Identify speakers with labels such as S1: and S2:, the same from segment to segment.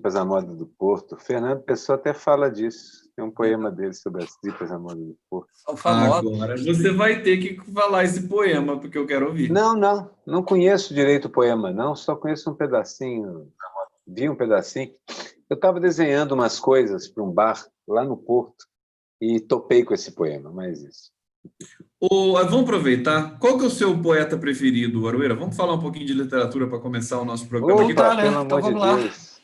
S1: tripas à moda do Porto. Fernando Pessoa até fala disso. Tem um poema dele sobre as tripas à moda do Porto.
S2: São famosos.
S3: Agora você vai ter que falar esse poema, porque eu quero ouvir.
S1: Não conheço direito o poema, não. Só conheço um pedacinho. Vi um pedacinho. Eu estava desenhando umas coisas para um bar lá no Porto e topei com esse poema, mais isso.
S3: Vamos aproveitar. Qual que é o seu poeta preferido, Aroeira? Vamos falar um pouquinho de literatura para começar o nosso programa aqui.
S2: Opa, né?
S1: Pelo
S2: Então
S1: amor
S2: vamos
S1: de
S2: lá.
S1: Deus.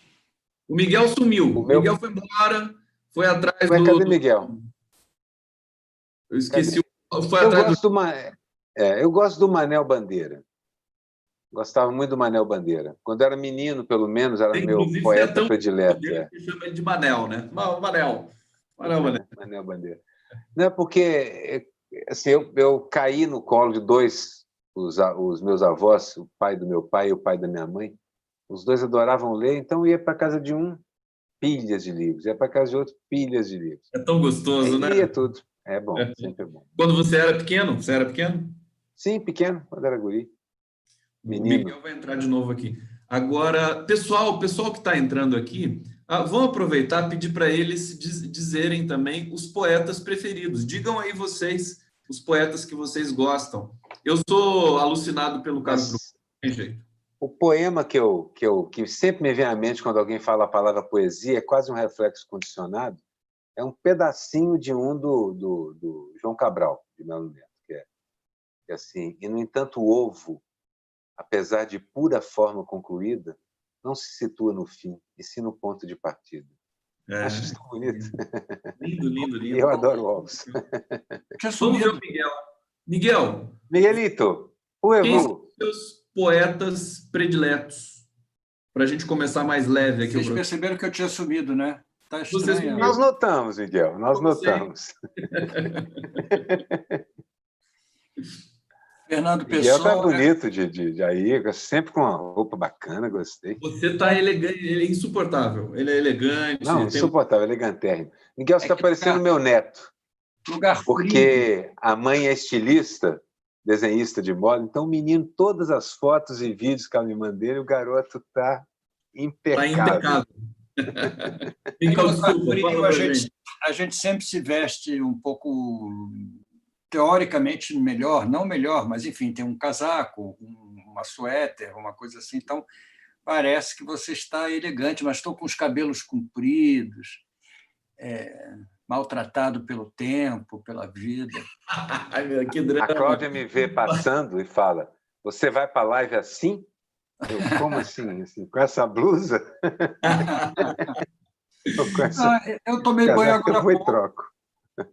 S3: O Miguel sumiu.
S1: O meu-
S3: Miguel foi embora, foi atrás
S1: Ué,
S3: do...
S1: cadê Miguel?
S3: Eu esqueci. Foi
S1: Eu
S3: atrás do...
S1: gosto do Manel Bandeira. Gostava muito do Manel Bandeira. Quando era menino, pelo menos, era meu
S3: Inclusive,
S1: poeta
S3: você é tão
S1: predileto.
S3: poder que chama ele de Manel, né? Manel.
S1: Manel Bandeira. Não é porque assim, eu caí no colo de dois, os meus avós, o pai do meu pai e o pai da minha mãe. Os dois adoravam ler, então ia para casa de um, pilhas de livros. Ia para casa de outro, pilhas de livros.
S3: É tão gostoso, né?
S1: Lia tudo. É bom, sempre é bom.
S3: Quando você era pequeno? Você era pequeno?
S1: Sim, pequeno, quando era guri.
S3: O
S1: Menino.
S3: Miguel vai entrar de novo aqui. Agora, pessoal que está entrando aqui, vamos aproveitar e pedir para eles dizerem também os poetas preferidos. Digam aí vocês os poetas que vocês gostam. Eu sou alucinado pelo Caro Drummond, não tem jeito.
S1: O poema que sempre me vem à mente quando alguém fala a palavra poesia, é quase um reflexo condicionado, é um pedacinho de um do João Cabral, de Melo Neto, que é assim: e, no entanto, o ovo, apesar de pura forma concluída, não se situa no fim, e sim no ponto de partida. Acho isso tão bonito.
S3: Lindo, lindo, lindo.
S1: Eu adoro ovos.
S3: Vamos ver o Miguel. Miguel.
S1: Miguelito, o
S3: Quem são
S1: Evu.
S3: os seus poetas prediletos? Para a gente começar mais leve aqui.
S2: Vocês perceberam que eu tinha sumido, né? Tá estranho.
S1: Nós notamos, Miguel, nós notamos.
S2: Fernando
S1: Miguel
S2: Pessoa.
S1: tá bonito de aí, sempre com uma roupa bacana, gostei.
S3: Você tá elegante, ele é insuportável. Ele é elegante.
S1: Não, insuportável, elegantérrimo. Miguel, você está parecendo meu neto.
S2: Lugar
S1: porque
S2: frio.
S1: a mãe é estilista, desenhista de moda, então o menino, todas as fotos e vídeos que ela me mandou, o garoto está impecável.
S2: A gente sempre se veste um pouco, teoricamente, melhor, não melhor, mas, enfim, tem um casaco, uma suéter, uma coisa assim, então parece que você está elegante, mas estou com os cabelos compridos, maltratado pelo tempo, pela vida.
S3: Que drama.
S1: A Cláudia me vê passando e fala: você vai para a live assim? Eu, como assim? Com essa blusa?
S2: Eu tomei banho agora há pouco.
S1: Troco.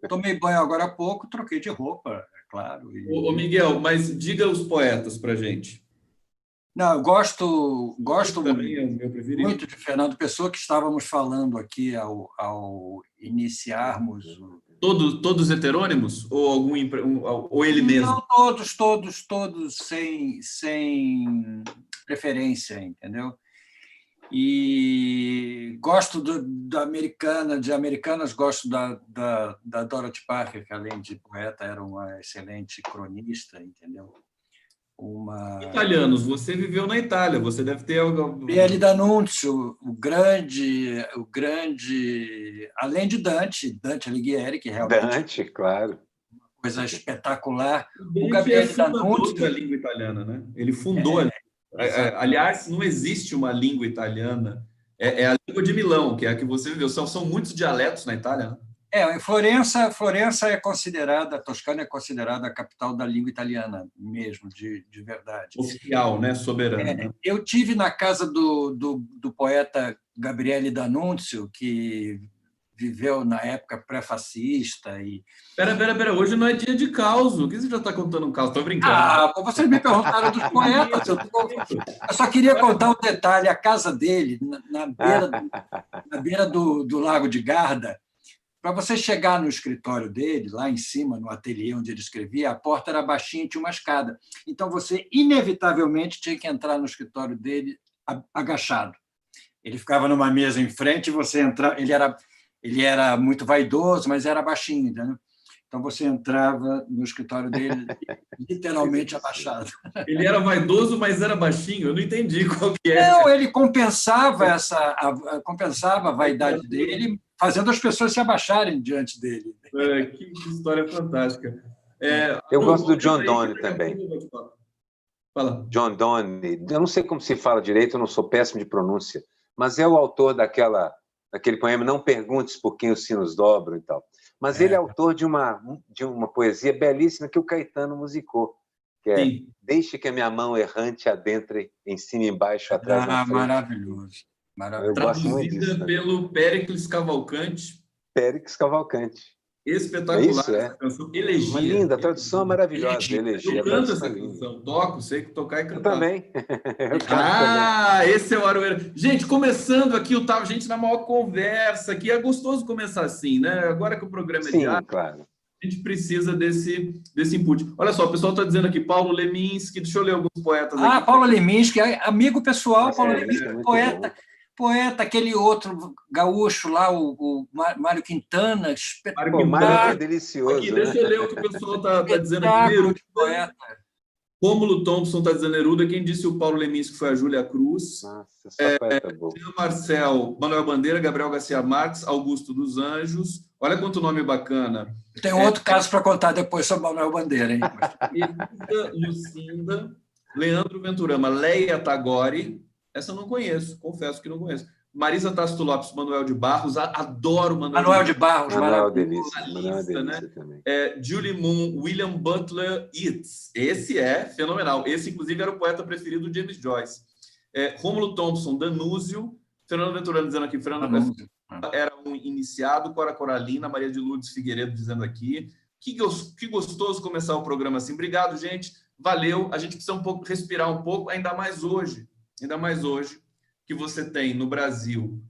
S2: Tomei banho agora há pouco, troquei de roupa, é claro.
S3: Ô, Miguel, mas diga os poetas para gente.
S2: Não, eu gosto
S3: muito
S2: de Fernando Pessoa, que estávamos falando aqui ao iniciarmos.
S3: Todos heterônimos? Ou ou ele mesmo?
S2: Não, todos sem preferência, entendeu? E gosto de Americanas, gosto da Dorothy Parker, que, além de poeta, era uma excelente cronista, entendeu?
S3: Italianos, você viveu na Itália, você deve ter algo.
S2: Gabriele D'Annunzio, o grande, além de Dante Alighieri, que realmente
S1: Dante, claro,
S2: uma coisa espetacular.
S3: O Gabriele D'Annunzio da língua italiana, né? Ele fundou. Aliás, não existe uma língua italiana. É a língua de Milão, que é a que você viveu. São muitos dialetos na Itália, né?
S2: Florença é considerada, a Toscana é considerada a capital da língua italiana mesmo, de verdade.
S3: Oficial, né? Soberana. Né?
S2: Eu tive na casa do poeta Gabriele D'Annunzio, que viveu na época pré-fascista.
S3: Pera, hoje não é dia de caos. O que você já está contando um caos? Estou brincando.
S2: Vocês me perguntaram dos poetas. Eu só queria contar um detalhe. A casa dele, na beira do Lago de Garda, para você chegar no escritório dele, lá em cima, no ateliê onde ele escrevia, a porta era baixinha e tinha uma escada. Então, você, inevitavelmente, tinha que entrar no escritório dele agachado. Ele ficava numa mesa em frente, você entrava. Ele era muito vaidoso, mas era baixinho, entendeu? Então, você entrava no escritório dele literalmente abaixado.
S3: Ele era vaidoso, mas era baixinho? Eu não entendi qual que é.
S2: Não, ele compensava compensava a vaidade dele, fazendo as pessoas se abaixarem diante dele.
S3: Que história fantástica.
S1: Eu gosto do John Donne também.
S3: Fala.
S1: John Donne, eu não sei como se fala direito, eu não sou péssimo de pronúncia, mas é o autor daquele poema Não Perguntes por Quem os Sinos Dobram e tal. Mas ele é autor de uma poesia belíssima que o Caetano musicou, que é
S3: Sim.
S1: Deixe que a minha mão errante adentre em cima e embaixo, atrás na frente.
S2: Maravilhoso.
S1: Eu gosto muito disso.
S3: Traduzida pelo Péricles Cavalcante.
S1: Péricles Cavalcante.
S3: Espetacular essa canção. Elegia.
S1: Uma linda, a tradução é maravilhosa. Elegia.
S3: Eu canto essa canção, toco, sei que tocar e cantar.
S1: Eu também.
S3: Esse é o Aroeira. Gente, começando aqui, a gente na maior conversa aqui. É gostoso começar assim, né? Agora que o programa é diário,
S1: claro.
S3: A gente precisa desse input. Olha só, o pessoal está dizendo aqui, Paulo Leminski, deixa eu ler alguns poetas aqui.
S2: Paulo Leminski, amigo pessoal, Paulo Leminski, poeta, aquele outro gaúcho lá, o Mário Quintana,
S1: espetacular. Mário é delicioso.
S3: Aqui, deixa eu ler o que o pessoal está dizendo aqui. Neruda,
S2: poeta.
S3: Rômulo Thompson está dizendo Neruda. Quem disse o Paulo Leminski foi a Júlia Cruz.
S1: Nossa, só poeta boa.
S3: Marcel, Manuel Bandeira, Gabriel Garcia Marques, Augusto dos Anjos. Olha quanto nome bacana.
S2: Tem outro caso para contar depois sobre Manuel Bandeira, hein?
S3: Lucinda, Leandro Venturama, Leia Tagore. Essa eu não conheço, confesso que não conheço. Marisa Tasto Lopes, Manuel de Barros, adoro
S2: Manuel de Barros.
S1: Manuel delícia também.
S3: Julie Moon, William Butler Yeats. Esse é fenomenal. Esse, inclusive, era o poeta preferido de James Joyce. Rômulo Thompson, Danúzio. Fernando Venturano dizendo aqui, Fernando Pessoa era um iniciado. Cora Coralina, Maria de Lourdes Figueiredo dizendo aqui. Que gostoso começar o programa assim. Obrigado, gente. Valeu. A gente precisa respirar um pouco, ainda mais hoje que você tem no Brasil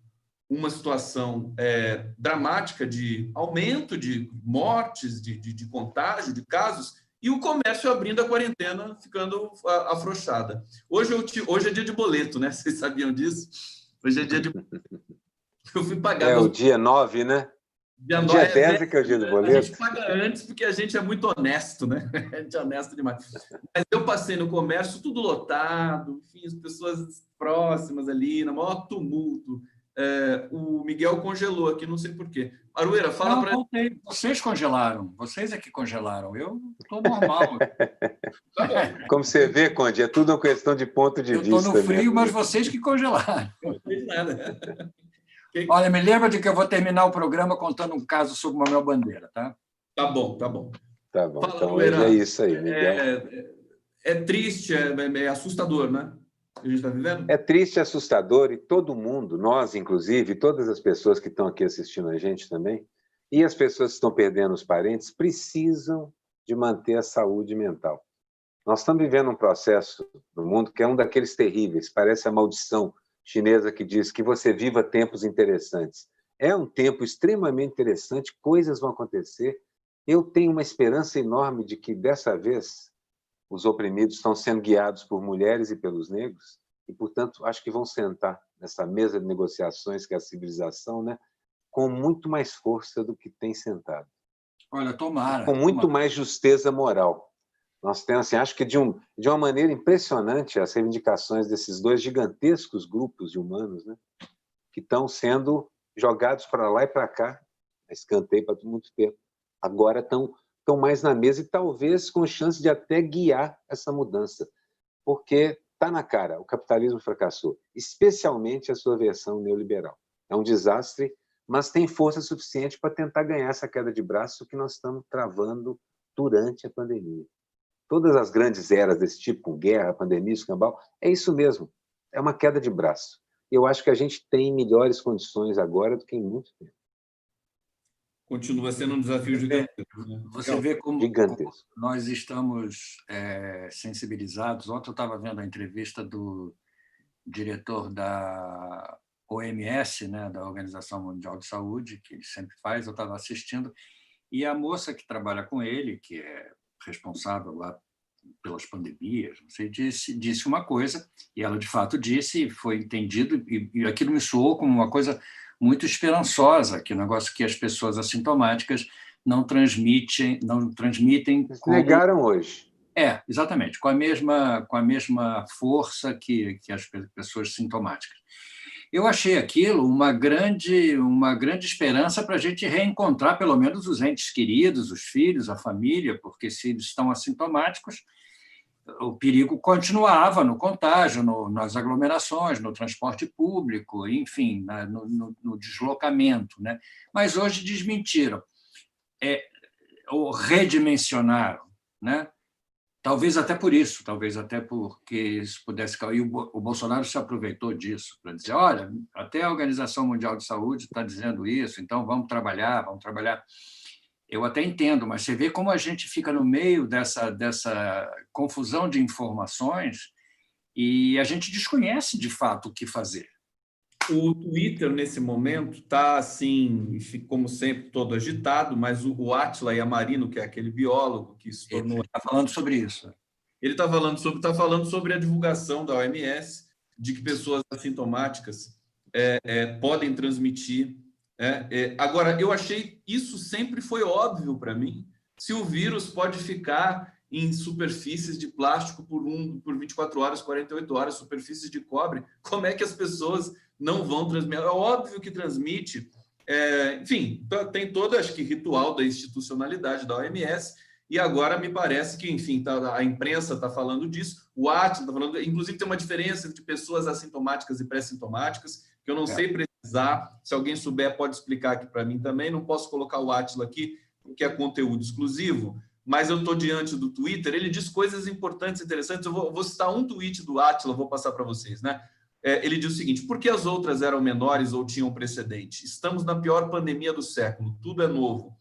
S3: uma situação dramática de aumento de mortes, de contágio, de casos, e o comércio abrindo a quarentena, ficando afrouxada. Hoje é dia de boleto, né? Vocês sabiam disso? Hoje é dia de... Eu fui pagar...
S1: o dia 9, né? Dia 10 é que é o dia do boleto.
S3: A gente paga antes porque a gente é muito honesto, né? A gente é honesto demais. Mas eu passei no comércio, tudo lotado, enfim, as pessoas próximas ali, no maior tumulto. O Miguel congelou aqui, não sei por quê. Aroeira, fala para...
S2: Vocês congelaram, vocês é que congelaram. Eu estou normal.
S1: Como você vê, Conde, é tudo uma questão de ponto de vista.
S2: Eu estou no frio, mas vocês que congelaram.
S3: Não fez nada.
S2: Olha, me lembra de que eu vou terminar o programa contando um caso sobre Manuel Bandeira, tá?
S3: Tá bom.
S1: Tá bom,
S3: Fala,
S1: então
S3: Aroeira,
S1: é isso aí, Miguel.
S3: É triste, é assustador, né? A gente está vivendo?
S1: É triste, assustador, e todo mundo, nós inclusive, todas as pessoas que estão aqui assistindo a gente também, e as pessoas que estão perdendo os parentes, precisam de manter a saúde mental. Nós estamos vivendo um processo no mundo que é um daqueles terríveis, parece a maldição chinesa que diz que você viva tempos interessantes. É um tempo extremamente interessante, coisas vão acontecer. Eu tenho uma esperança enorme de que, dessa vez, os oprimidos estão sendo guiados por mulheres e pelos negros, e, portanto, acho que vão sentar nessa mesa de negociações que é a civilização, né, com muito mais força do que tem sentado.
S2: Olha, tomara.
S1: Com muito mais justeza moral. Nós temos, assim, acho que de uma maneira impressionante, as reivindicações desses dois gigantescos grupos de humanos, né, que estão sendo jogados para lá e para cá, escanteio para muito tempo. Agora estão mais na mesa e talvez com chance de até guiar essa mudança, porque está na cara, o capitalismo fracassou, especialmente a sua versão neoliberal. É um desastre, mas tem força suficiente para tentar ganhar essa queda de braço que nós estamos travando durante a pandemia. Todas as grandes eras desse tipo, com guerra, pandemia, escambau, é isso mesmo, é uma queda de braço. Eu acho que a gente tem melhores condições agora do que em muito tempo.
S3: Continua sendo um desafio gigantesco. Né?
S2: Você vê como nós estamos sensibilizados. Ontem eu estava vendo a entrevista do diretor da OMS, né, da Organização Mundial de Saúde, que ele sempre faz, eu estava assistindo, e a moça que trabalha com ele, que é responsável lá pelas pandemias, não sei, disse uma coisa, e ela de fato disse, foi entendido, e aquilo me soou como uma coisa muito esperançosa, que o negócio que as pessoas assintomáticas não transmitem como...
S1: Negaram hoje.
S2: Exatamente, com a mesma força que as pessoas sintomáticas. Eu achei aquilo uma grande esperança para a gente reencontrar, pelo menos, os entes queridos, os filhos, a família, porque se eles estão assintomáticos, o perigo continuava no contágio, nas aglomerações, no transporte público, enfim, no deslocamento, né? Mas hoje desmentiram, ou redimensionaram, né? Talvez até por isso, talvez até porque isso pudesse cair. O Bolsonaro se aproveitou disso para dizer: olha, até a Organização Mundial de Saúde está dizendo isso, então vamos trabalhar. Eu até entendo, mas você vê como a gente fica no meio dessa confusão de informações e a gente desconhece, de fato, o que fazer.
S3: O Twitter, nesse momento, está, assim, como sempre, todo agitado, mas o Átila Yamarino, que é aquele biólogo que se tornou...
S2: Ele está falando sobre isso.
S3: Ele está falando sobre a divulgação da OMS de que pessoas assintomáticas podem transmitir. Agora, eu achei isso sempre foi óbvio para mim. Se o vírus pode ficar em superfícies de plástico por 24 horas, 48 horas, superfícies de cobre, como é que as pessoas não vão transmitir? É óbvio que transmite. Enfim, tem todo, acho que, ritual da institucionalidade da OMS, e agora me parece que, enfim, a imprensa está falando disso, o Átila está falando, inclusive tem uma diferença entre pessoas assintomáticas e pré-sintomáticas, que eu não sei precisar, se alguém souber pode explicar aqui para mim também, não posso colocar o Átila aqui, porque é conteúdo exclusivo, mas eu estou diante do Twitter, ele diz coisas importantes, interessantes, eu vou citar um tweet do Átila, vou passar para vocês, né? Ele diz o seguinte: por que as outras eram menores ou tinham precedente? Estamos na pior pandemia do século, tudo é novo.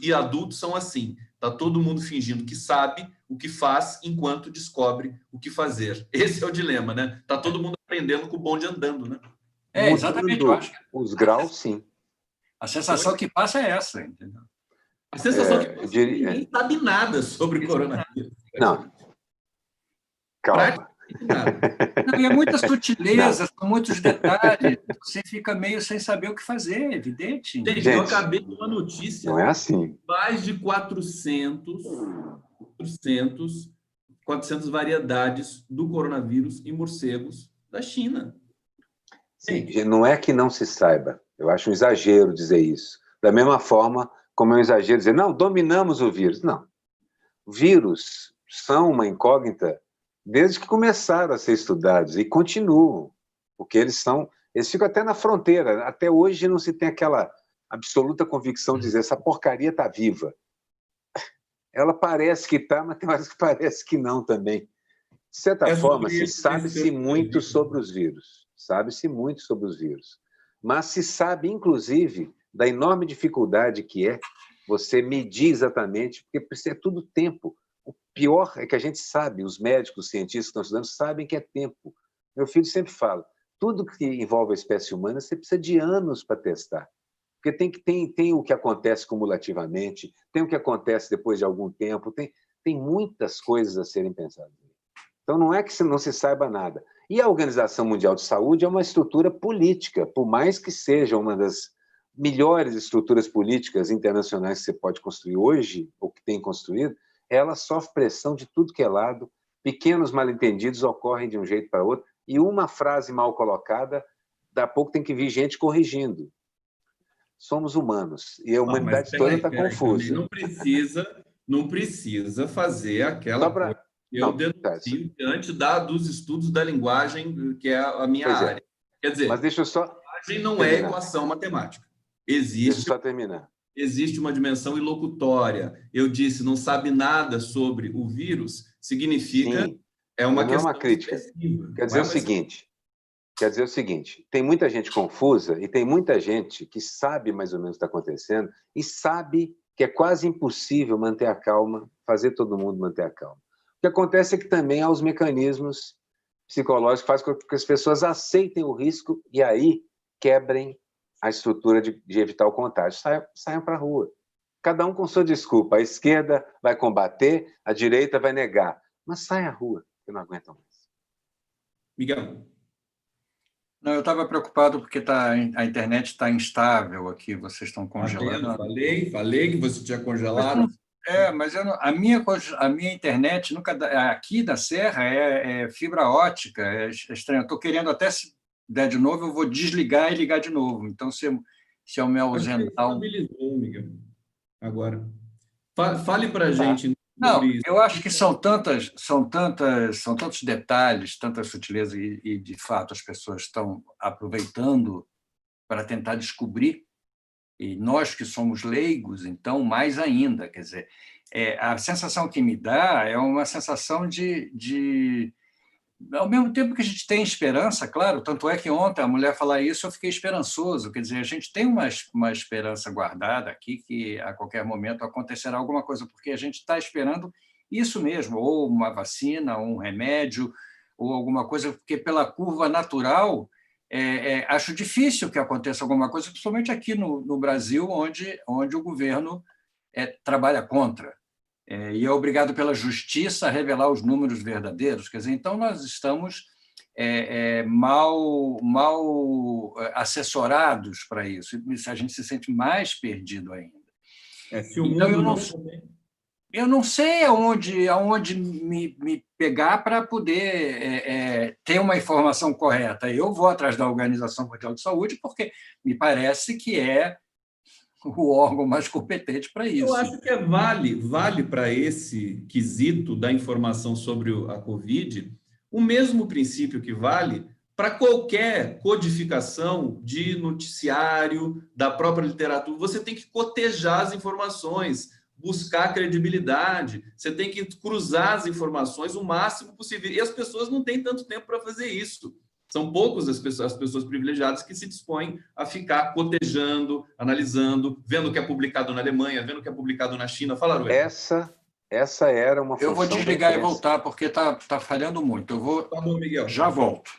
S3: E adultos são assim, está todo mundo fingindo que sabe o que faz enquanto descobre o que fazer. Esse é o dilema, né? Está todo mundo aprendendo com o bonde andando, né?
S2: Exatamente, eu acho que
S1: os graus, sim.
S2: A sensação que passa é essa, entendeu?
S3: A sensação que passa é que ninguém sabe nada sobre coronavírus.
S1: Não, calma.
S2: Não, e é muita sutileza, são muitos detalhes, você fica meio sem saber o que fazer, é evidente.
S3: Gente, eu acabei de uma notícia.
S1: Não é assim.
S3: Mais de 400 variedades do coronavírus em morcegos da China.
S1: Sim, não é que não se saiba. Eu acho um exagero dizer isso. Da mesma forma como é um exagero dizer, não, dominamos o vírus. Não. Vírus são uma incógnita desde que começaram a ser estudados e continuam, porque eles ficam até na fronteira. Até hoje não se tem aquela absoluta convicção de dizer essa porcaria está viva. Ela parece que está, mas tem horas que parece que não também. De certa forma, sabe-se muito sobre os vírus. Sabe-se muito sobre os vírus. Mas se sabe, inclusive, da enorme dificuldade que é você medir exatamente, porque precisa é tudo tempo. O pior é que a gente sabe, os médicos, os cientistas que estão estudando, sabem que é tempo. Meu filho sempre fala, tudo que envolve a espécie humana, você precisa de anos para testar. Porque tem o que acontece cumulativamente, tem o que acontece depois de algum tempo, tem muitas coisas a serem pensadas. Então, não é que não se saiba nada. E a Organização Mundial de Saúde é uma estrutura política, por mais que seja uma das melhores estruturas políticas internacionais que você pode construir hoje, ou que tem construído, ela sofre pressão de tudo que é lado, pequenos mal-entendidos ocorrem de um jeito para outro, e uma frase mal colocada, daqui a pouco tem que vir gente corrigindo. Somos humanos, e a humanidade toda está confusa.
S3: Não precisa fazer aquela coisa que eu denuncio diante dos estudos da linguagem, que é a minha área. Quer dizer,
S1: mas deixa eu só
S3: a linguagem não é equação matemática.
S1: Deixa eu só terminar.
S3: Existe uma dimensão ilocutória. Eu disse, não sabe nada sobre o vírus, significa...
S1: Sim, é uma questão uma crítica. Quer dizer o seguinte, tem muita gente confusa e tem muita gente que sabe mais ou menos o que está acontecendo e sabe que é quase impossível manter a calma, fazer todo mundo manter a calma. O que acontece é que também há os mecanismos psicológicos que fazem com que as pessoas aceitem o risco e aí quebrem a estrutura de evitar o contágio. Saiam para a rua. Cada um com sua desculpa. A esquerda vai combater, a direita vai negar. Mas saia à rua, que não aguentam mais.
S3: Miguel.
S2: Não, eu estava preocupado porque a internet está instável aqui, vocês estão congelando.
S3: Falei que você tinha congelado.
S2: Mas a minha internet nunca aqui da Serra é fibra ótica, é estranho. Estou querendo até, se der de novo, eu vou desligar e ligar de novo. Então, se eu me ausentar...
S3: Estabilizou, Miguel, agora. Fale para a gente
S2: Não,
S3: sobre isso.
S2: eu acho que são tantos detalhes, tantas sutilezas, e, de fato, as pessoas estão aproveitando para tentar descobrir, e nós que somos leigos, então, mais ainda. Quer dizer, a sensação que me dá é uma sensação ao mesmo tempo que a gente tem esperança, claro, tanto é que ontem a mulher falar isso, eu fiquei esperançoso. Quer dizer, a gente tem uma esperança guardada aqui que a qualquer momento acontecerá alguma coisa, porque a gente está esperando isso mesmo, ou uma vacina, ou um remédio, ou alguma coisa, porque pela curva natural acho difícil que aconteça alguma coisa, principalmente aqui no Brasil, onde o governo trabalha contra. E é obrigado pela justiça a revelar os números verdadeiros. Quer dizer, então, nós estamos mal assessorados para isso. A gente se sente mais perdido ainda.
S3: Se o mundo
S2: eu não sei aonde me pegar para poder ter uma informação correta. Eu vou atrás da Organização Mundial de Saúde porque me parece que é o órgão mais competente para isso.
S3: Eu acho que vale para esse quesito da informação sobre a Covid o mesmo princípio que vale para qualquer codificação de noticiário, da própria literatura. Você tem que cotejar as informações, buscar credibilidade, você tem que cruzar as informações o máximo possível. E as pessoas não têm tanto tempo para fazer isso. São poucas as pessoas privilegiadas que se dispõem a ficar cotejando, analisando, vendo o que é publicado na Alemanha, vendo o que é publicado na China. Fala, Aruê.
S1: Essa era uma função.
S2: Eu vou desligar e voltar, porque está falhando muito. Eu vou.
S3: Tá bom, Miguel.
S2: Já volto.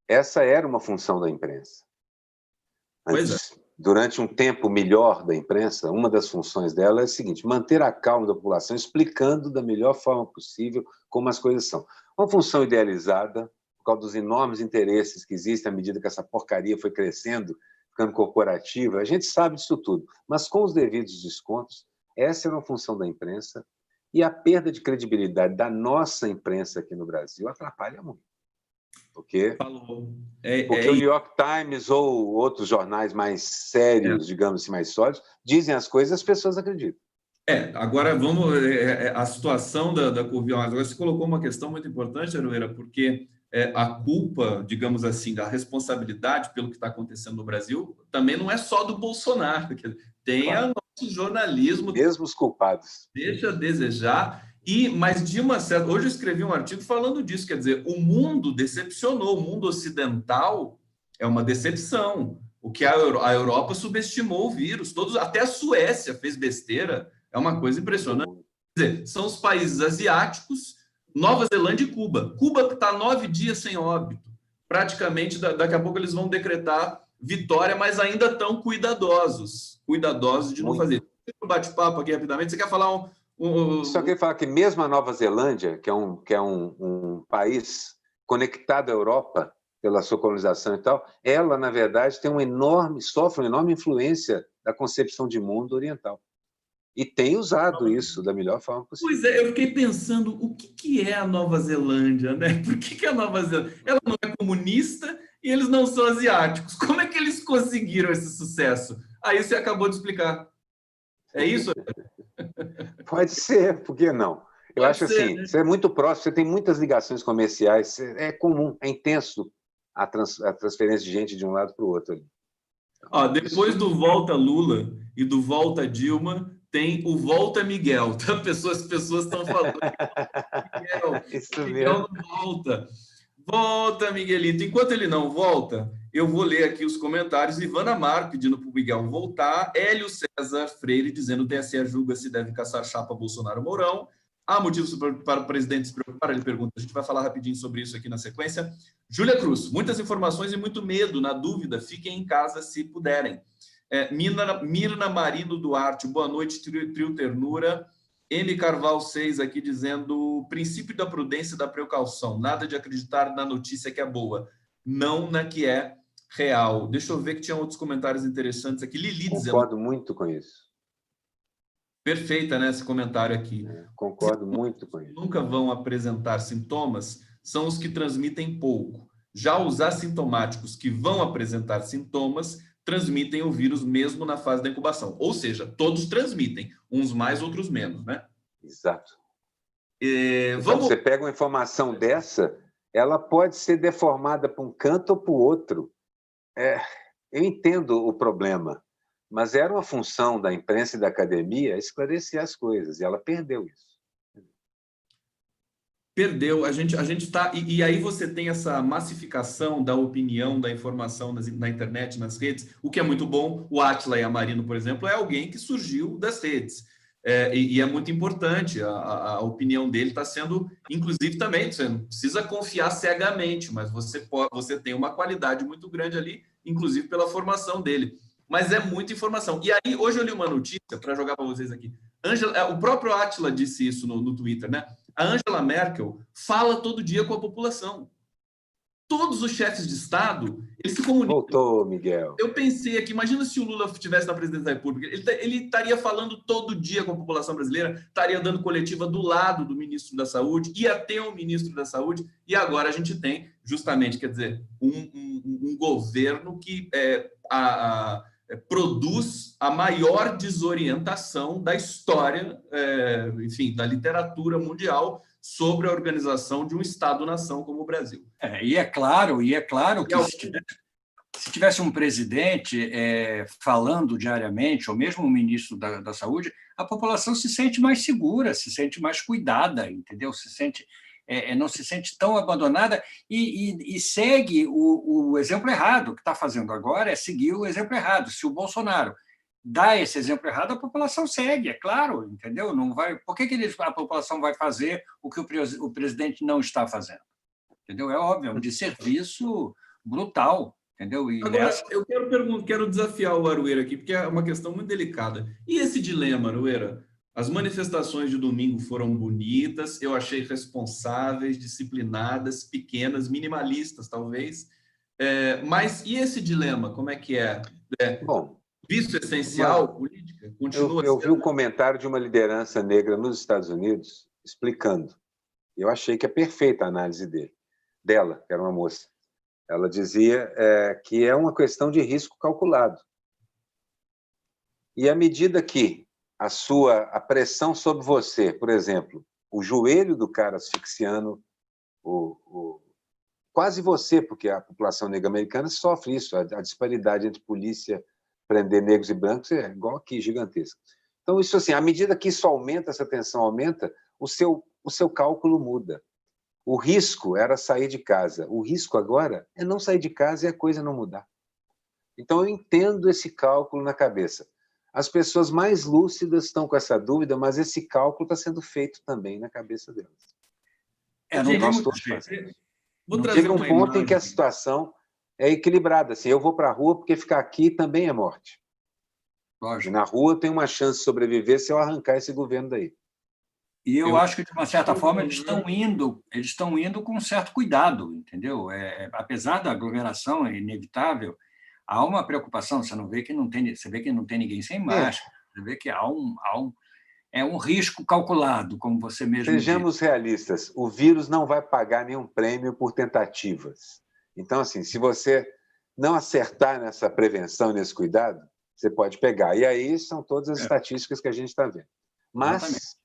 S1: Essa era uma função da imprensa. Durante um tempo melhor da imprensa, uma das funções dela é a seguinte: manter a calma da população, explicando da melhor forma possível como as coisas são. Uma função idealizada, por causa dos enormes interesses que existem à medida que essa porcaria foi crescendo, ficando corporativa, a gente sabe disso tudo. Mas com os devidos descontos, essa era uma função da imprensa, e a perda de credibilidade da nossa imprensa aqui no Brasil atrapalha muito. Porque o New York Times ou outros jornais mais sérios, digamos assim, mais sólidos, dizem as coisas e as pessoas acreditam.
S3: Agora vamos... a situação da Covid. Agora você colocou uma questão muito importante, Aroeira, porque a culpa, digamos assim, da responsabilidade pelo que está acontecendo no Brasil também não é só do Bolsonaro. Tem o nosso jornalismo...
S1: Mesmo os culpados.
S3: Deixa a desejar... Mas de uma certa... Hoje eu escrevi um artigo falando disso, quer dizer, o mundo decepcionou, o mundo ocidental é uma decepção. O que a Europa subestimou o vírus, até a Suécia fez besteira, é uma coisa impressionante. Quer dizer, são os países asiáticos, Nova Zelândia e Cuba. Cuba está 9 dias sem óbito. Praticamente, daqui a pouco eles vão decretar vitória, mas ainda estão cuidadosos de não fazer. Um bate-papo aqui rapidamente, você quer falar
S1: Só queria falar que mesmo a Nova Zelândia, que é um país conectado à Europa pela sua colonização e tal, ela, na verdade, sofre uma enorme influência da concepção de mundo oriental. E tem usado isso da melhor forma possível.
S3: Pois é, eu fiquei pensando, o que é a Nova Zelândia, né? Por que a Nova Zelândia? Ela não é comunista e eles não são asiáticos. Como é que eles conseguiram esse sucesso? Aí você acabou de explicar. É isso?
S1: Pode ser, por que não? Eu acho assim, né? Você é muito próximo, você tem muitas ligações comerciais, é comum, é intenso a transferência de gente de um lado para o outro.
S3: Depois do Volta Lula e do Volta Dilma, tem o Volta Miguel. As pessoas estão falando. Miguel não volta. Volta, Miguelito. Enquanto ele não volta, eu vou ler aqui os comentários. Ivana Mar pedindo para o Miguel voltar. Hélio César Freire dizendo que o TSE julga se deve caçar chapa Bolsonaro-Mourão. Há motivos para o presidente se preocupar? Ele pergunta. A gente vai falar rapidinho sobre isso aqui na sequência. Júlia Cruz, muitas informações e muito medo. Na dúvida, fiquem em casa se puderem. Mirna Marino Duarte, boa noite, trio Ternura. M. Carvalho 6 aqui dizendo princípio da prudência e da precaução, nada de acreditar na notícia que é boa. não na que é real. Deixa eu ver que tinha outros comentários interessantes aqui. Lili dizendo...
S1: Concordo muito com isso.
S3: Perfeita, né, esse comentário aqui.
S1: Concordo muito com isso.
S3: Nunca vão apresentar sintomas são os que transmitem pouco. Já os assintomáticos que vão apresentar sintomas transmitem o vírus mesmo na fase da incubação. Ou seja, todos transmitem, uns mais, outros menos, né?
S1: Exato.
S3: Vamos...
S1: Você pega uma informação dessa, ela pode ser deformada para um canto ou para o outro. Eu entendo o problema, mas era uma função da imprensa e da academia esclarecer as coisas, e ela perdeu isso.
S3: Perdeu, a gente está... E aí você tem essa massificação da opinião, da informação na internet, nas redes, o que é muito bom. O Átila Yamarino, por exemplo, é alguém que surgiu das redes. E é muito importante, a opinião dele está sendo, inclusive também, você não precisa confiar cegamente, mas você tem uma qualidade muito grande ali, inclusive pela formação dele. Mas é muita informação. E aí, hoje eu li uma notícia, para jogar para vocês aqui. O próprio Átila disse isso no Twitter, né? A Angela Merkel fala todo dia com a população. Todos os chefes de Estado, eles se comunicam.
S1: Voltou, Miguel.
S3: Eu pensei aqui, imagina se o Lula estivesse na presidência da República, ele estaria falando todo dia com a população brasileira, estaria dando coletiva do lado do ministro da Saúde, ia ter um ministro da Saúde, e agora a gente tem, justamente, quer dizer, um governo que produz a maior desorientação da história, enfim, da literatura mundial sobre a organização de um Estado-nação como o Brasil.
S2: E é claro que se tivesse um presidente falando diariamente, ou mesmo um ministro da Saúde, a população se sente mais segura, se sente mais cuidada, entendeu? Não se sente tão abandonada e segue o exemplo errado. O que está fazendo agora é seguir o exemplo errado. Se o Bolsonaro dá esse exemplo errado, a população segue, é claro, entendeu? Não vai. Por que a população vai fazer o que o presidente não está fazendo? Entendeu? É óbvio, é um desserviço brutal, entendeu? E
S3: agora, eu quero desafiar o Arueira aqui, porque é uma questão muito delicada. E esse dilema, Arueira? As manifestações de domingo foram bonitas, eu achei responsáveis, disciplinadas, pequenas, minimalistas, talvez. Mas e esse dilema, como é que é?
S1: Bom,
S3: vício essencial, política? Continua
S1: eu vi um comentário de uma liderança negra nos Estados Unidos explicando. Eu achei que é perfeita a análise dela, que era uma moça. Ela dizia que é uma questão de risco calculado. E à medida que a pressão sobre você, por exemplo, o joelho do cara asfixiando, quase você, porque a população negra americana sofre isso, a disparidade entre polícia, prender negros e brancos é igual aqui, gigantesca. Então, isso assim, à medida que isso aumenta, essa tensão aumenta, o seu cálculo muda. O risco era sair de casa. O risco agora é não sair de casa e a coisa não mudar. Então, eu entendo esse cálculo na cabeça. As pessoas mais lúcidas estão com essa dúvida, mas esse cálculo está sendo feito também na cabeça delas. Nós todos fazemos. Chega um ponto em que a situação é equilibrada. Assim, eu vou para a rua porque ficar aqui também é morte.
S2: Lógico.
S1: E na rua eu tenho uma chance de sobreviver se eu arrancar esse governo daí.
S2: E eu acho que, de uma certa forma, eles estão indo com um certo cuidado, entendeu? Apesar da aglomeração inevitável, há uma preocupação. Você vê que não tem ninguém sem máscara. Você vê que há um risco calculado, como você mesmo disse.
S1: Sejamos realistas. O vírus não vai pagar nenhum prêmio por tentativas. Então, assim, se você não acertar nessa prevenção, nesse cuidado, você pode pegar. E aí são todas as estatísticas que a gente está vendo. Mas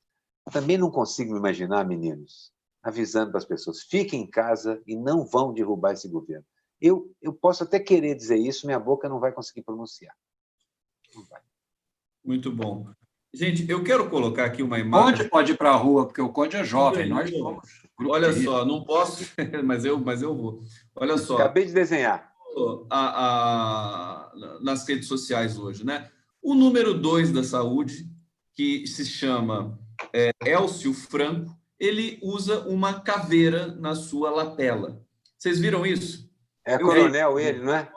S1: também não consigo me imaginar, meninos, avisando para as pessoas, fiquem em casa e não vão derrubar esse governo. Eu posso até querer dizer isso, minha boca não vai conseguir pronunciar. Não vai.
S3: Muito bom. Gente, eu quero colocar aqui uma imagem...
S2: Conde pode ir para a rua, porque o Conde é jovem, nós somos.
S3: Olha só, não posso, mas eu vou. Olha só.
S1: Acabei de desenhar.
S3: Nas redes sociais hoje, né? O número 2 da saúde, que se chama Elcio Franco, ele usa uma caveira na sua lapela. Vocês viram isso?
S1: É coronel ele, não é?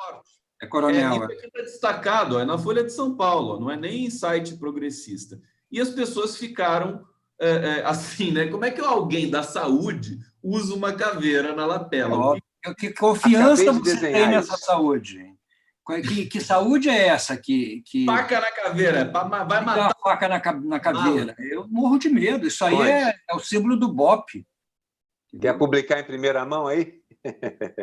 S2: É coronel.
S3: Isso aqui está destacado, é na Folha de São Paulo, não é nem em site progressista. E as pessoas ficaram assim, né? Como é que alguém da saúde usa uma caveira na lapela?
S2: Que confiança
S1: Acabei de
S2: você tem
S1: desenhar
S2: nessa
S1: isso.
S2: saúde? Que saúde é essa que
S3: Faca na caveira, vai
S2: dá
S3: matar
S2: uma faca na caveira? Eu morro de medo. Isso aí
S1: Conde,
S2: é o símbolo do BOPE.
S1: quer
S2: Entendeu?
S1: publicar em primeira mão aí?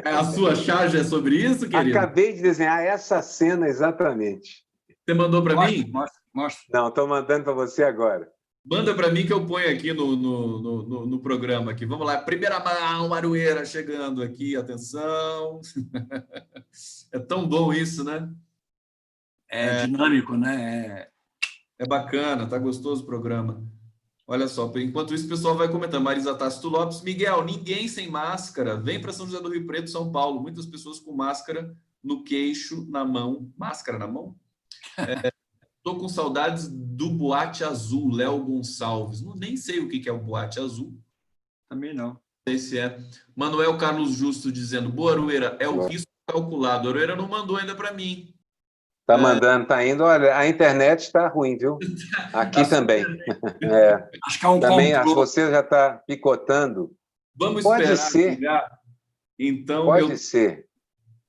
S3: a sua charge é sobre isso, querido?
S1: Acabei de desenhar essa cena exatamente.
S3: Você mandou para mim?
S2: Mostra.
S1: Não, estou mandando para você agora.
S3: Manda para mim que eu ponho aqui no programa. Aqui. Vamos lá. Primeira mão, Aroeira chegando aqui. Atenção. É tão bom isso, né?
S2: É dinâmico, né?
S3: É bacana, tá gostoso o programa. Olha só, enquanto isso o pessoal vai comentando. Marisa Tácito Lopes. Miguel, ninguém sem máscara. Vem para São José do Rio Preto, São Paulo. Muitas pessoas com máscara no queixo, na mão. Máscara na mão? Estou com saudades do Boate Azul, Léo Gonçalves. Nem sei o que é o Boate Azul.
S2: Também não.
S3: Não sei se é. Manuel Carlos Justo dizendo, boa, Aroeira, é o risco calculado. A Aroeira não mandou ainda para mim.
S1: Está mandando, está indo. Olha, a internet está ruim, viu? Aqui também.
S2: Acho que é um
S1: Também,
S2: complô.
S1: você já está picotando.
S3: Vamos
S1: Pode
S3: esperar
S1: ser.
S3: chegar. Então,
S1: Pode ser.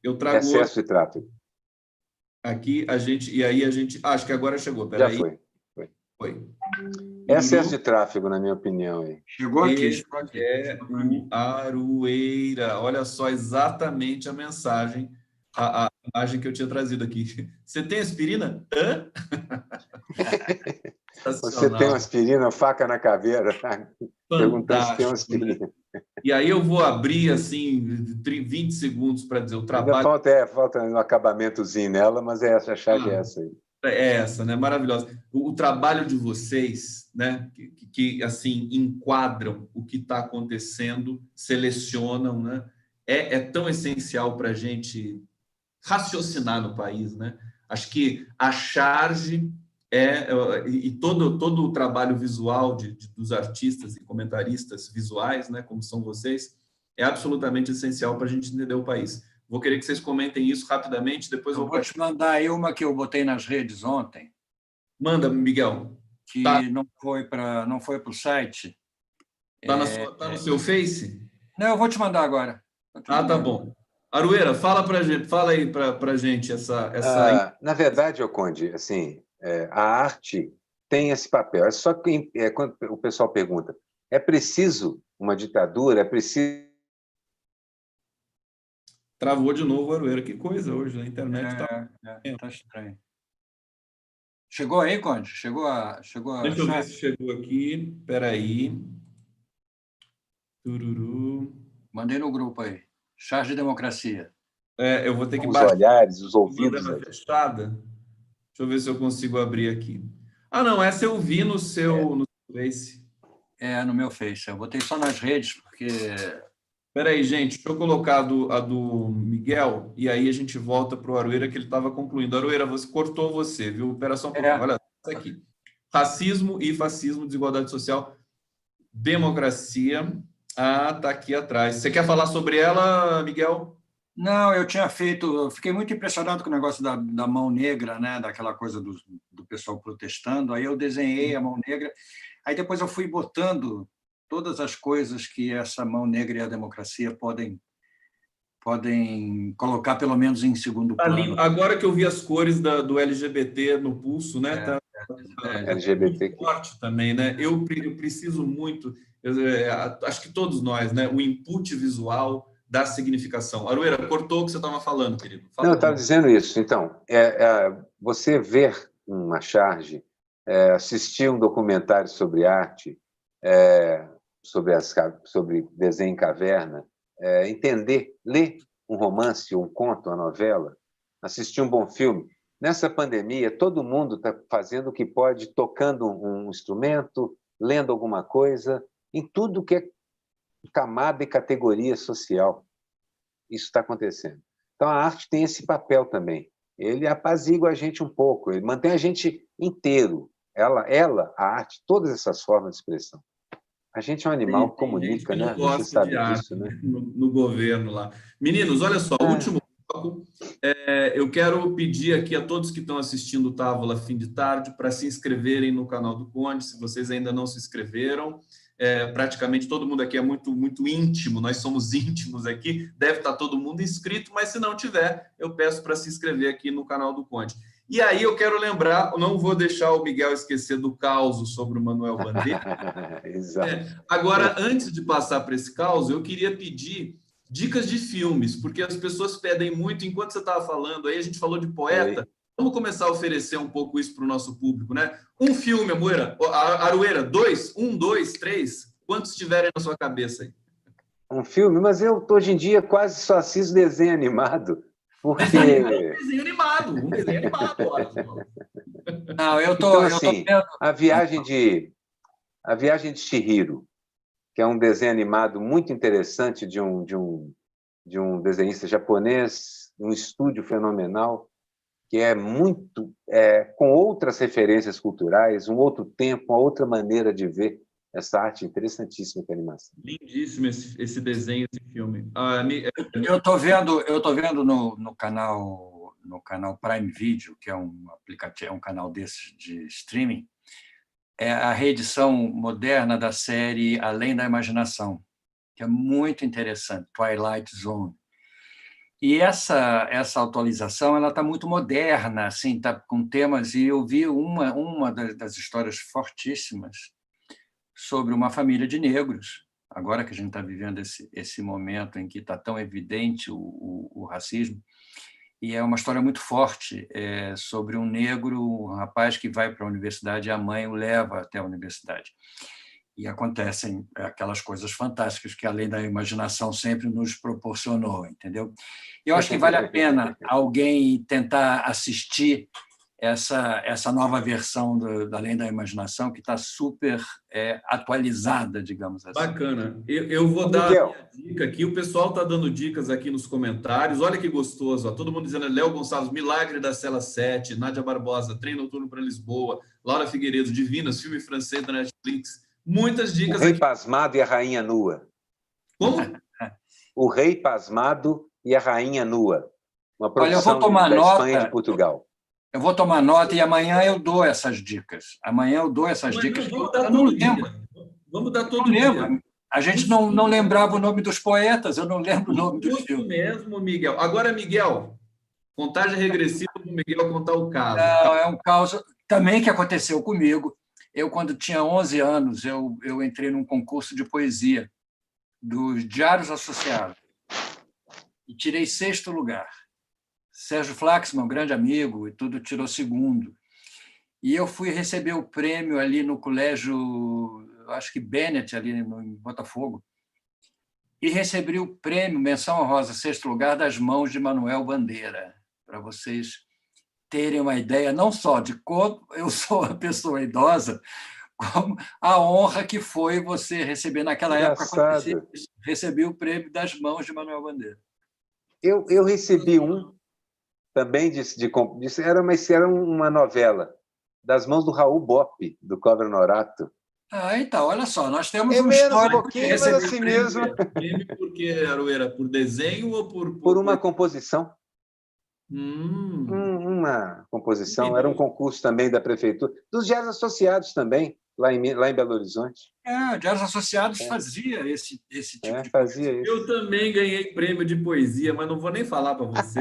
S3: eu trago
S1: Excesso de tráfego.
S3: aqui, e aí a gente... acho que agora chegou,
S1: Já
S3: peraí.
S1: foi. Excesso de tráfego, na minha opinião. Aí.
S2: Chegou aqui.
S3: Esse é o Aroeira. Olha só exatamente a mensagem, a imagem que eu tinha trazido aqui. Você tem aspirina? Hã?
S1: Você tem uma aspirina, faca na caveira? Perguntando se tem uma
S3: Fantástico, né?
S1: aspirina.
S3: E aí eu vou abrir assim 20 segundos para dizer o
S1: Ainda
S3: trabalho.
S1: falta um acabamentozinho nela, mas a charge é essa aí.
S3: É essa, né? Maravilhosa. O trabalho de vocês, né? Que assim enquadram o que está acontecendo, selecionam, né? É tão essencial para a gente raciocinar no país, né? Acho que a charge e todo o trabalho visual dos artistas e comentaristas visuais, né? Como são vocês, é absolutamente essencial para a gente entender o país. Vou querer que vocês comentem isso rapidamente, depois
S2: Eu vou te mandar aí uma que eu botei nas redes ontem.
S3: Manda, Miguel.
S2: Que não foi para o site.
S3: Tá no seu Face?
S2: Não, eu vou te mandar agora.
S3: Tá bom. Aroeira, fala aí para gente essa...
S1: Na verdade, Conde, assim, a arte tem esse papel. É só que quando o pessoal pergunta, é preciso uma ditadura? É preciso...
S3: Travou de novo o Aroeira. Que coisa hoje, a internet
S2: tá estranho. Chegou aí, Conde? Chegou a
S3: Deixa eu ver se chegou aqui. Espera aí. Tururu.
S2: Mandei no grupo aí. Charge de democracia.
S3: Eu vou ter que
S1: Os olhares, os ouvidos.
S3: Fechada. Deixa eu ver se eu consigo abrir aqui. Não, essa eu vi no seu Face.
S2: No meu Face. Eu botei só nas redes, porque...
S3: Espera aí, gente. Deixa eu colocar a do Miguel e aí a gente volta para o Aroeira, que ele estava concluindo. Aroeira, cortou você, viu? Espera só um pouquinho. Olha isso aqui. Racismo e fascismo, desigualdade social, democracia. Tá aqui atrás. Você quer falar sobre ela, Miguel?
S2: Não, eu fiquei muito impressionado com o negócio da mão negra, né? Daquela coisa do pessoal protestando. Aí eu desenhei a mão negra, aí depois eu fui botando todas as coisas que essa mão negra e a democracia podem colocar, pelo menos, em segundo plano.
S3: Agora que eu vi as cores do LGBT no pulso, né?
S1: LGBT.
S3: Forte também, né? Eu preciso muito, acho que todos nós, né? O input visual da significação. Aroeira, cortou o que você estava falando, querido.
S1: Não, eu estava dizendo isso. Então, você ver uma charge, assistir um documentário sobre arte, sobre desenho em caverna, entender, ler um romance, um conto, uma novela, assistir um bom filme. Nessa pandemia, todo mundo está fazendo o que pode, tocando um instrumento, lendo alguma coisa, em tudo que é camada e categoria social. Isso está acontecendo. Então, a arte tem esse papel também. Ele apazigua a gente um pouco, ele mantém a gente inteiro. A arte, todas essas formas de expressão. A gente é um animal que comunica, né? Você sabe disso, né?
S3: No governo lá. Meninos, olha só, último bloco. Eu quero pedir aqui a todos que estão assistindo o Távola Fim de Tarde para se inscreverem no canal do Conde, se vocês ainda não se inscreveram. praticamente todo mundo aqui é muito, muito íntimo, nós somos íntimos aqui, deve estar todo mundo inscrito, mas se não tiver, eu peço para se inscrever aqui no canal do Conde. E aí eu quero lembrar, eu não vou deixar o Miguel esquecer do caos sobre o Manuel Bandeira.
S1: Exato.
S3: Agora, antes de passar para esse caos, eu queria pedir dicas de filmes, porque as pessoas pedem muito, enquanto você estava falando, aí a gente falou de poeta, vamos começar a oferecer um pouco isso para o nosso público, né? Um filme, Aroeira, 2, 1, 2, 3, quantos tiverem na sua cabeça aí?
S1: Um filme, mas eu, hoje em dia, quase só assisto desenho animado, porque...
S3: Um desenho animado, ótimo.
S2: Não,
S1: Então, assim, a Viagem de Chihiro, que é um desenho animado muito interessante de um desenhista japonês, um estúdio fenomenal, que é muito com outras referências culturais, um outro tempo, uma outra maneira de ver essa arte interessantíssima que é a animação.
S3: Lindíssimo esse desenho, esse filme.
S2: Eu tô vendo no canal Prime Video, que é um aplicativo, é um canal desses de streaming, a reedição moderna da série Além da Imaginação, que é muito interessante, Twilight Zone. E essa atualização ela está muito moderna, assim, tá com temas, e eu vi uma das histórias fortíssimas sobre uma família de negros, agora que a gente está vivendo esse momento em que está tão evidente o racismo, e é uma história muito forte sobre um negro, um rapaz que vai para a universidade e a mãe o leva até a universidade. E acontecem aquelas coisas fantásticas que, além da imaginação, sempre nos proporcionou, entendeu? Eu acho que vale a pena alguém tentar assistir essa nova versão da Além da Imaginação, que está super atualizada, digamos assim.
S3: Bacana. Eu vou dar a minha dica aqui. O pessoal está dando dicas aqui nos comentários. Olha que gostoso. Ó. Todo mundo dizendo: Léo Gonçalves, Milagre da Cela 7, Nádia Barbosa, Trem Noturno para Lisboa, Laura Figueiredo, Divinas, filme francês da Netflix. Muitas dicas.
S1: O Rei
S3: aqui.
S1: Pasmado e a Rainha Nua.
S3: Como?
S1: O Rei Pasmado e a Rainha Nua. Uma produção
S2: Olha, eu vou tomar
S1: da
S2: nota,
S1: Espanha e de Portugal.
S2: Eu vou tomar nota e amanhã eu dou essas dicas. Amanhã eu dou essas dicas.
S3: Vamos dar todo dia. Vamos dar todo dia.
S2: A gente não lembrava o nome dos poetas, eu não lembro o nome dos filmes.
S3: Mesmo, Miguel. Agora, Miguel, contagem regressiva para o Miguel contar o caso.
S2: Não, é um caso também que aconteceu comigo. Eu, quando tinha 11 anos, eu entrei num concurso de poesia dos Diários Associados e tirei 6º lugar. Sérgio Flaxman, um grande amigo, e tudo, tirou 2º. E eu fui receber o prêmio ali no colégio, acho que Bennett, ali em Botafogo, e recebi o prêmio, menção honrosa, 6º lugar, das mãos de Manuel Bandeira, para vocês terem uma ideia, não só de como eu sou uma pessoa idosa, como a honra que foi você receber naquela época, quando recebi o prêmio das mãos de Manuel Bandeira.
S1: Eu recebi um também era uma novela, das mãos do Raul Bopp, do Cobra Norato.
S2: Então, olha só, nós temos
S1: um histórico de receber mas assim mesmo.
S3: Por que, Aroeira? Por desenho ou
S1: por uma composição? Uma composição. Era um concurso também da prefeitura, dos Diários Associados também, lá em Belo Horizonte.
S2: Diários Associados fazia esse tipo de
S1: fazia isso.
S3: Eu também ganhei prêmio de poesia, mas não vou nem falar para você.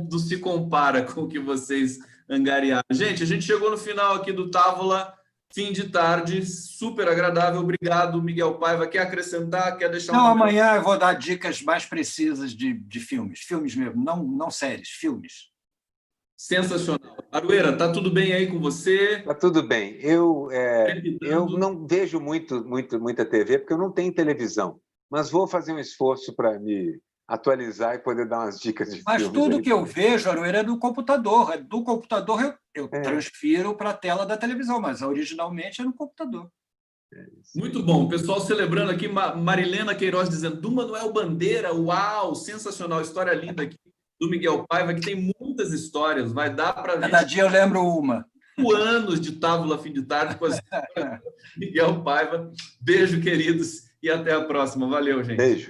S3: Não se compara com o que vocês angariaram. Gente, a gente chegou no final aqui do Távola, fim de tarde, super agradável. Obrigado, Miguel Paiva. Quer acrescentar? Quer deixar
S2: Não, amanhã eu vou dar dicas mais precisas de filmes. Filmes mesmo, não séries, filmes.
S3: Sensacional. Aroeira, tá tudo bem aí com você?
S1: Tá tudo bem. Eu não vejo muita TV, porque eu não tenho televisão, mas vou fazer um esforço para me atualizar e poder dar umas dicas de
S2: Mas
S1: filmes.
S2: Mas tudo que eu vejo, Aroeira, é do computador. Do computador eu transfiro para a tela da televisão, mas originalmente é no computador.
S3: Muito bom. O pessoal celebrando aqui, Marilena Queiroz dizendo, do Manuel Bandeira, uau, sensacional, história linda aqui. Do Miguel Paiva, que tem muitas histórias, vai dar para ver.
S2: Cada dia eu lembro uma.
S3: Anos de Távola Fim de Tarde com a história do Miguel Paiva. Beijo, queridos, e até a próxima. Valeu, gente.
S1: Beijo.